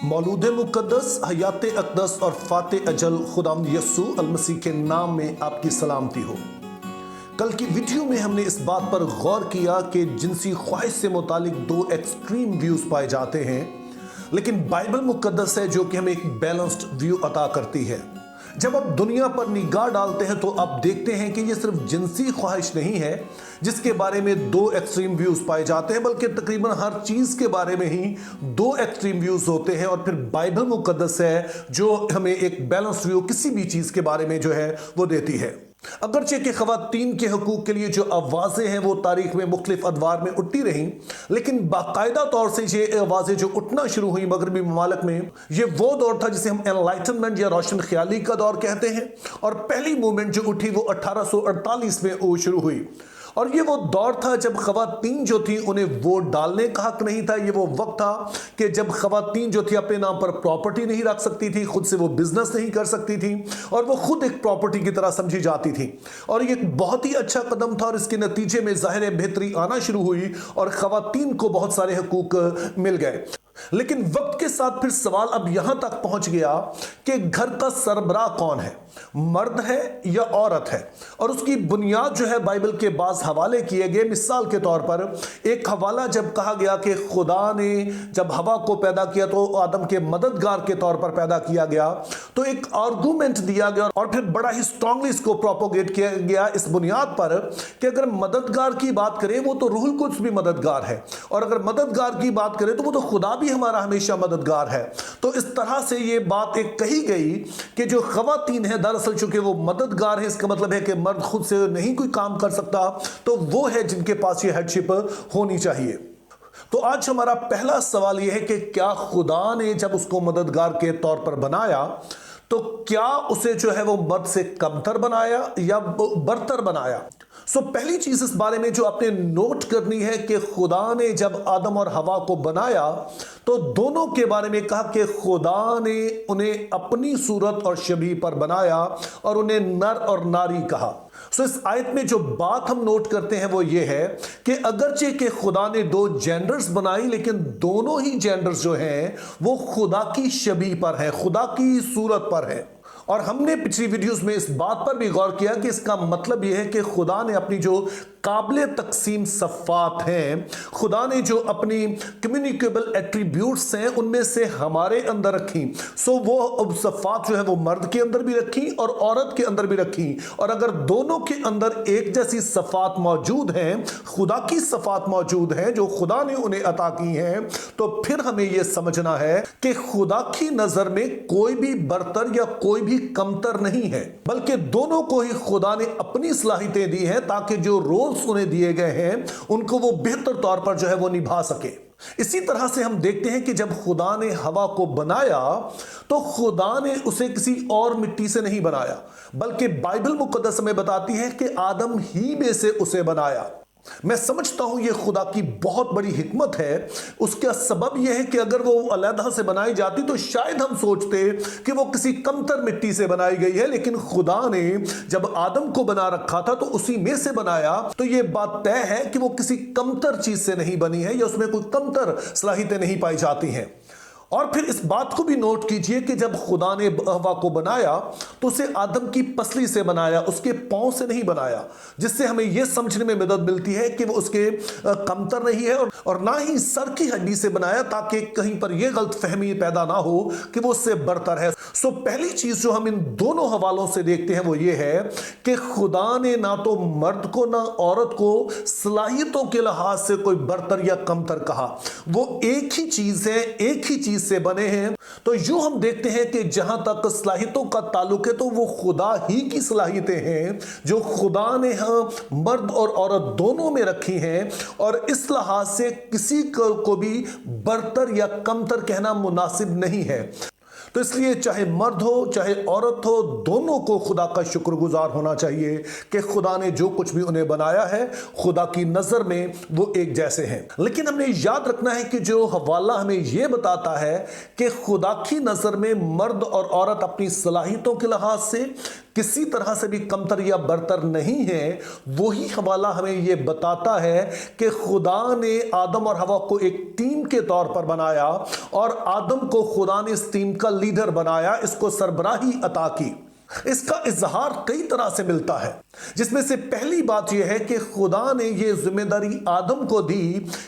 मौलूद मुक़द्दस, हयात अक़दस और फ़ाते अजल खुदावंद यस्सू अल मसीह के नाम में आपकी सलामती हो। कल की वीडियो में हमने इस बात पर गौर किया कि जिनसी ख्वाहिश से मुतालिक दो एक्सट्रीम व्यूज़ पाए जाते हैं, लेकिन बाइबल मुक़द्दस है जो कि हमें एक बैलेंस्ड व्यू अता करती है। जब आप दुनिया पर निगाह डालते हैं तो आप देखते हैं कि ये सिर्फ जिनसी ख्वाहिश नहीं है जिसके बारे में दो एक्सट्रीम व्यूज पाए जाते हैं, बल्कि तकरीबन हर चीज के बारे में ही दो एक्सट्रीम व्यूज होते हैं। और फिर बाइबल मुक़द्दस है जो हमें एक बैलेंस व्यू किसी भी चीज के बारे में जो है वो देती है। अगरचे कि ख़वातीन के हकूक़ के लिए जो आवाज़ें हैं वो तारीख में मुख्तलिफ अदवार में उठती रहीं, लेकिन बाकायदा तौर से ये आवाज़ें जो उठना शुरू हुई मगरबी ममालिक में, ये वो दौर था जिसे हम एनलाइटनमेंट या रोशन ख्याली का दौर कहते हैं। और पहली मूवमेंट जो उठी वो 1848 में वो शुरू हुई। और ये वो दौर था जब ख़वातीन जो थी उन्हें वोट डालने का हक नहीं था। ये वो वक्त था कि जब ख़वातीन जो थी अपने नाम पर प्रॉपर्टी नहीं रख सकती थी, खुद से वो बिजनेस नहीं कर सकती थी और वो खुद एक प्रॉपर्टी की तरह समझी जाती थी। और ये एक बहुत ही अच्छा कदम था और इसके नतीजे में ज़ाहिर बेहतरी आना शुरू हुई और ख़वातीन को बहुत सारे हकूक मिल गए। लेकिन वक्त के साथ फिर सवाल अब यहां तक पहुंच गया कि घर का सरबराह कौन है, मर्द है या औरत है। और उसकी बुनियाद जो है बाइबल के बाज़ हवाले किए गए। मिसाल के तौर पर एक हवाला जब कहा गया कि खुदा ने जब हवा को पैदा किया तो आदम के मददगार के तौर पर पैदा किया गया, तो एक आर्गूमेंट दिया गया और फिर बड़ा ही स्ट्रांगली इसको प्रोपोगेट किया गया इस बुनियाद पर कि अगर मददगार की बात करें वो तो रूहुल कुद्स भी मददगार है, और अगर मददगार की बात करें तो वो तो खुदा भी हमारा हमेशा मददगार है। तो इस तरह से ये बात एक कही गई कि जो ख़वातीन है दरअसल चूंकि वो मददगार है, इसका मतलब है कि मर्द खुद से नहीं कोई काम कर सकता, तो वो है जिनके पास ये हेडशिप होनी चाहिए। तो आज हमारा पहला सवाल यह है कि क्या खुदा ने जब उसको मददगार के तौर पर बनाया तो क्या उसे जो है वो मर्द से कमतर बनाया या बरतर बनाया। पहली चीज इस बारे में जो आपने नोट करनी है कि खुदा ने जब आदम और हवा को बनाया तो दोनों के बारे में कहा कि खुदा ने उन्हें अपनी सूरत और शबीह पर बनाया और उन्हें नर और नारी कहा। इस आयत में जो बात हम नोट करते हैं वो ये है कि अगरचे के खुदा ने दो जेंडर्स बनाई, लेकिन दोनों ही जेंडर्स जो हैं वो खुदा की शबीह पर है, खुदा की सूरत पर है। और हमने पिछली वीडियोस में इस बात पर भी गौर किया कि इसका मतलब यह है कि खुदा ने अपनी जो काबिल तकसीम सफ़ात हैं, खुदा ने जो अपनी कम्युनिकेबल एट्रीब्यूट्स हैं उनमें से हमारे अंदर रखी। वो सफ़ात जो है वो मर्द के अंदर भी रखी और औरत के अंदर भी रखी। और अगर दोनों के अंदर एक जैसी सफ़ात मौजूद हैं, खुदा की सफ़ात मौजूद हैं जो खुदा ने उन्हें अता की हैं, तो फिर हमें यह समझना है कि खुदा की नज़र में कोई भी बरतर या कोई भी कमतर नहीं है, बल्कि दोनों को ही खुदा ने अपनी सलाहियतें दी हैं ताकि जो रोल्स उन्हें दिए गए हैं उनको वो बेहतर तौर पर जो है वो निभा सके। इसी तरह से हम देखते हैं कि जब खुदा ने हवा को बनाया तो खुदा ने उसे किसी और मिट्टी से नहीं बनाया, बल्कि बाइबल मुक़द्दस में बताती है कि आदम ही में से उसे बनाया। मैं समझता हूं यह खुदा की बहुत बड़ी हिकमत है। उसका सबब यह है कि अगर वो अलहदा से बनाई जाती तो शायद हम सोचते कि वो किसी कमतर मिट्टी से बनाई गई है, लेकिन खुदा ने जब आदम को बना रखा था तो उसी में से बनाया। तो यह बात तय है कि वो किसी कमतर चीज से नहीं बनी है या उसमें कोई कमतर सलाहियतें नहीं पाई जाती हैं। और फिर इस बात को भी नोट कीजिए कि जब खुदा ने हवा को बनाया तो उसे आदम की पसली से बनाया, उसके पांव से नहीं बनाया, जिससे हमें यह समझने में मदद मिलती है कि वो उसके कमतर नहीं है और ना ही सर की हड्डी से बनाया ताकि कहीं पर यह गलतफहमी पैदा ना हो कि वो उससे बरतर है। पहली चीज जो हम इन दोनों हवालों से देखते हैं वो ये है कि खुदा ने ना तो मर्द को ना औरत को सलाहियतों के लिहाज से कोई बरतर या कमतर कहा। वो एक ही चीज है, एक ही चीज से बने हैं। तो यूं हम देखते हैं कि जहां तक सलाहियतों का ताल्लुक है तो वो खुदा ही की सलाहियतें हैं जो खुदा ने मर्द और औरत दोनों में रखी हैं, और इस लिहाज से किसी को भी बरतर या कमतर कहना मुनासिब नहीं है। तो इसलिए चाहे मर्द हो चाहे औरत हो, दोनों को खुदा का शुक्रगुजार होना चाहिए कि खुदा ने जो कुछ भी उन्हें बनाया है खुदा की नजर में वो एक जैसे हैं। लेकिन हमें याद रखना है कि जो हवाला हमें यह बताता है कि खुदा की नजर में मर्द और औरत अपनी सलाहियतों के लिहाज से किसी तरह से भी कमतर या बरतर नहीं है, वही हवाला हमें यह बताता है कि खुदा ने आदम और हवा को एक टीम के तौर पर बनाया और आदम को खुदा ने इस टीम का लीडर बनाया, इसको सरबराही अता की। इसका इजहार कई तरह से मिलता है, जिसमें से पहली बात यह है कि खुदा ने यह जिम्मेदारी आदम को दी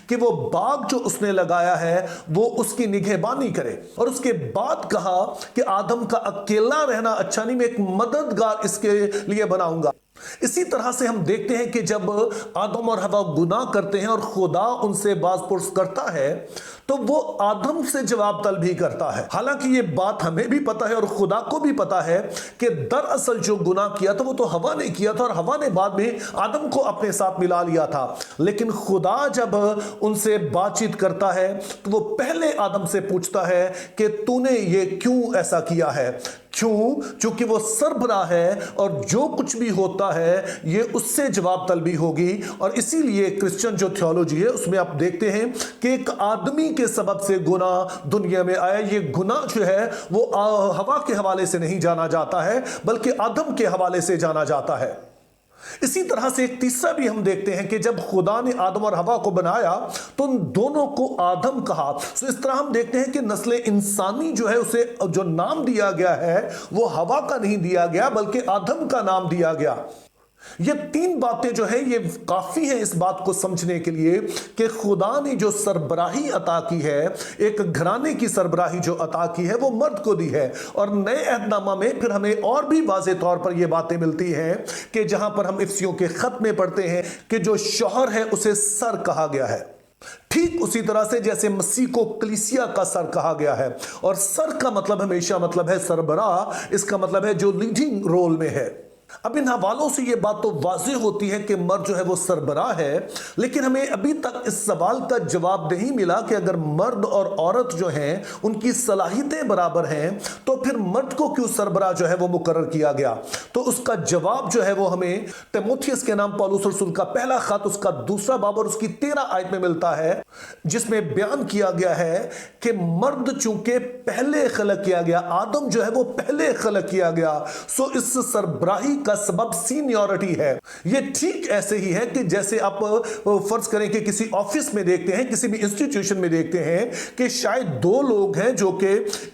कि वो बाग जो उसने लगाया है वो उसकी निगहबानी करे, और उसके बाद कहा कि आदम का अकेला रहना अच्छा नहीं, मैं एक मददगार इसके लिए बनाऊंगा। इसी तरह से हम देखते हैं कि जब आदम और हवा गुनाह करते हैं और खुदा उनसे बाज़पुरस करता है तो वो आदम से जवाब तलब भी करता है। हालांकि ये बात हमें भी पता है और खुदा को भी पता है कि दरअसल जो गुनाह किया था वो तो हवा ने किया था और हवा ने बाद में आदम को अपने साथ मिला लिया था। लेकिन खुदा जब उनसे बातचीत करता है तो वो पहले आदम से पूछता है कि तूने ये क्यों ऐसा किया है। क्यों? क्योंकि वो सरबराह है और जो कुछ भी होता है ये उससे जवाब तलबी होगी। और इसीलिए क्रिश्चियन जो थियोलॉजी है उसमें आप देखते हैं कि एक आदमी के सबब से गुनाह दुनिया में आया। ये गुनाह जो है वो हवा के हवाले से नहीं जाना जाता है बल्कि आदम के हवाले से जाना जाता है। इसी तरह से एक तीसरा भी हम देखते हैं कि जब खुदा ने आदम और हवा को बनाया तो उन दोनों को आदम कहा। तो इस तरह हम देखते हैं कि नस्ल इंसानी जो है उसे जो नाम दिया गया है वो हवा का नहीं दिया गया बल्कि आदम का नाम दिया गया। ये तीन बातें जो है ये काफी है इस बात को समझने के लिए कि खुदा ने जो सरबराही अता की है, एक घराने की सरबराही जो अता की है वो मर्द को दी है। और नए अहदनामा में फिर हमें और भी वाज़े तौर पर ये बातें मिलती हैं कि जहां पर हम इफ्सियों के खत में पढ़ते हैं कि जो शौहर है उसे सर कहा गया है, ठीक उसी तरह से जैसे मसीह को कलीसिया का सर कहा गया है। और सर का मतलब हमेशा मतलब है सरबराह, इसका मतलब है जो लीडिंग रोल में है। अब इन हवालों से यह बात तो वाज़ेह होती है कि मर्द जो है वो सरबराह है, लेकिन हमें अभी तक इस सवाल का जवाब नहीं मिला कि अगर मर्द और औरत जो हैं उनकी सलाहियतें बराबर हैं तो फिर मर्द को क्यों सरबराह जो है वो मुकर्रर किया गया। तो उसका जवाब जो है वो हमें तीमुथियुस के नाम पौलुस रसूल का पहला खत उसका 2 बाब और उसकी 13 आयत में मिलता है, जिसमें बयान किया गया है कि मर्द चूंकि पहले खलक किया गया, आदम जो है वो पहले खलक किया गया, सो इस सरबराही का सबब सीनियरिटी है। ये ठीक ऐसे ही है कि जैसे आप फर्ज करें कि किसी ऑफिस में देखते हैं, किसी भी इंस्टीट्यूशन में देखते हैं कि शायद 2 लोग हैं जो कि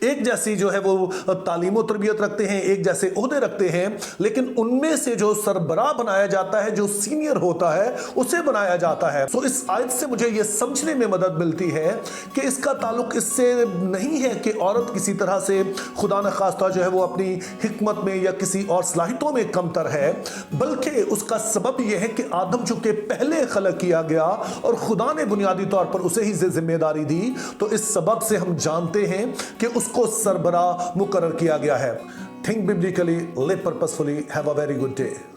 एक जैसी जो है वो तालीम और तरबियत रखते हैं, एक जैसे ओहदे रखते हैं, लेकिन उनमें से जो सरबराह बनाया जाता है, जो सीनियर होता है, उसे बनाया जाता है। तो इस आयत से मुझे यह समझने में मदद मिलती है कि इसका ताल्लुक इससे नहीं है कि औरत किसी तरह से खुदा न खास्ता जो है वो अपनी हिकमत में या किसी और सलाहियतों में कमतर है, बल्कि उसका सबब यह है कि आदम चूंकि पहले खलक किया गया और खुदा ने बुनियादी तौर पर उसे ही जिम्मेदारी दी, तो इस सबब से हम जानते हैं कि उसको सरबराह मुकर्रर किया गया है। Think biblically, live purposefully, have a very good day.